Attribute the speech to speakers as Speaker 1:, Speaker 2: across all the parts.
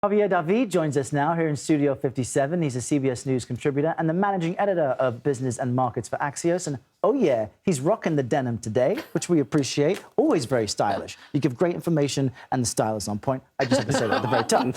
Speaker 1: Javier David joins us now here in Studio 57. He's a CBS News contributor and the managing editor of business and markets for Axios. And oh yeah, he's rocking the denim today, which we appreciate. Always very stylish. You give great information and the style is on point. I just have to say that at the very top.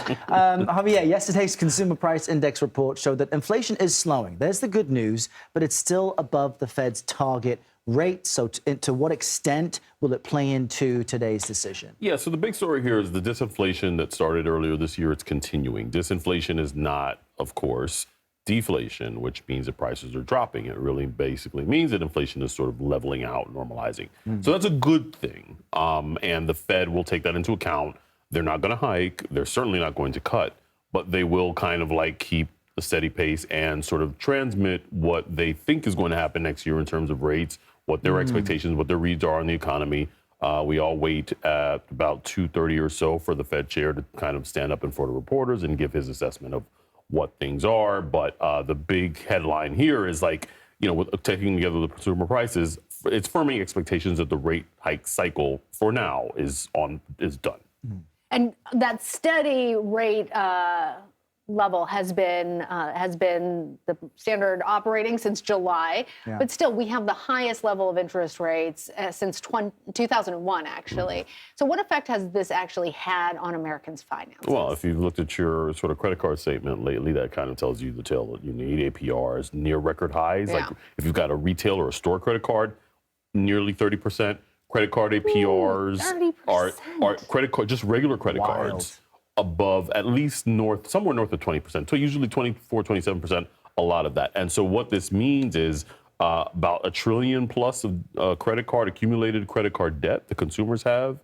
Speaker 1: Javier, yesterday's consumer price index report showed that inflation is slowing. There's the good news, but it's still above the Fed's target rate. So to what extent will it play into today's decision?
Speaker 2: Yeah, so the big story here is the disinflation that started earlier this year. It's continuing. Disinflation is not, of course, deflation, which means that prices are dropping. It really basically means that inflation is sort of leveling out, normalizing. So that's a good thing. And the Fed will take that into account. They're not going to hike. They're certainly not going to cut, but they will kind of like keep a steady pace and sort of transmit what they think is going to happen next year in terms of rates, what their expectations, what their reads are on the economy. We all wait at about 2:30 or so for the Fed chair to kind of stand up in front of reporters and give his assessment of what things are. But the big headline here is like, you know, with taking together the consumer prices, it's firming expectations that the rate hike cycle for now is done.
Speaker 3: And that steady rate level has been the standard operating since July. Yeah. But still, we have the highest level of interest rates since 2001, actually. So what effect has this actually had on Americans' finances?
Speaker 2: Well, if you've looked at your sort of credit card statement lately, that kind of tells you the tale that you need. APRs near record highs. Yeah. Like if you've got a retail or a store credit card, nearly 30%. Credit card APRs
Speaker 3: 30%.
Speaker 2: are credit card, just regular credit cards, above at least somewhere north of 20%. So usually 24, 27%, a lot of that. And so what this means is about $1 trillion plus of accumulated credit card debt the consumers have.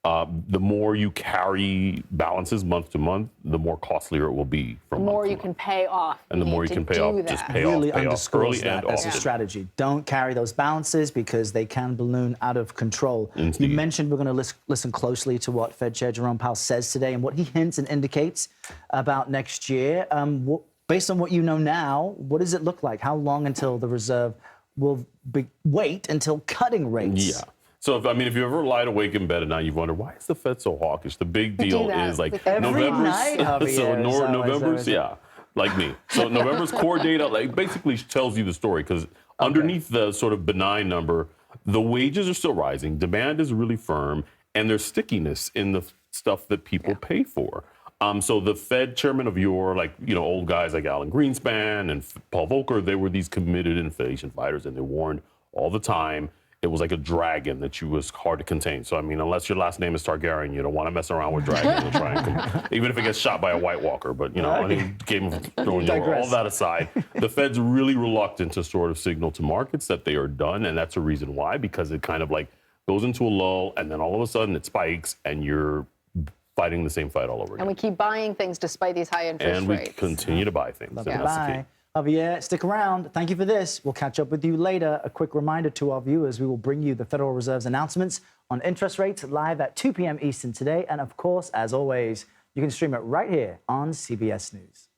Speaker 2: The more you carry balances month to month, the more costlier it will be.
Speaker 3: The more you can pay off.
Speaker 2: And the more you can pay off, just pay
Speaker 1: really
Speaker 2: off
Speaker 1: underscores
Speaker 2: early
Speaker 1: that
Speaker 2: and
Speaker 1: as
Speaker 2: often.
Speaker 1: a strategy. Don't carry those balances because they can balloon out of control.
Speaker 2: Indeed.
Speaker 1: You mentioned we're going to listen closely to what Fed Chair Jerome Powell says today and what he hints and indicates about next year. Based on what you know now, what does it look like? How long until the Reserve will wait until cutting rates?
Speaker 2: Yeah. So, if you ever lied awake in bed at night, you've wondered, why is the Fed so hawkish? The big deal is like November's, yeah, like me. So November's core data like basically tells you the story because underneath the sort of benign number, the wages are still rising, demand is really firm, and there's stickiness in the stuff that people pay for. So the Fed chairman of your, old guys like Alan Greenspan and Paul Volcker, they were these committed inflation fighters, and they warned all the time. It was like a dragon that was hard to contain. So, unless your last name is Targaryen, you don't want to mess around with dragons and try and even if it gets shot by a White Walker. But, Game of Thrones, all that aside, the Fed's really reluctant to sort of signal to markets that they are done. And that's a reason why, because it kind of like goes into a lull and then all of a sudden it spikes and you're fighting the same fight all over again.
Speaker 3: And we keep buying things despite these high interest rates.
Speaker 2: And we continue to buy things. And that's the key.
Speaker 1: Javier, stick around. Thank you for this. We'll catch up with you later. A quick reminder to our viewers, we will bring you the Federal Reserve's announcements on interest rates live at 2 p.m. Eastern today. And of course, as always, you can stream it right here on CBS News.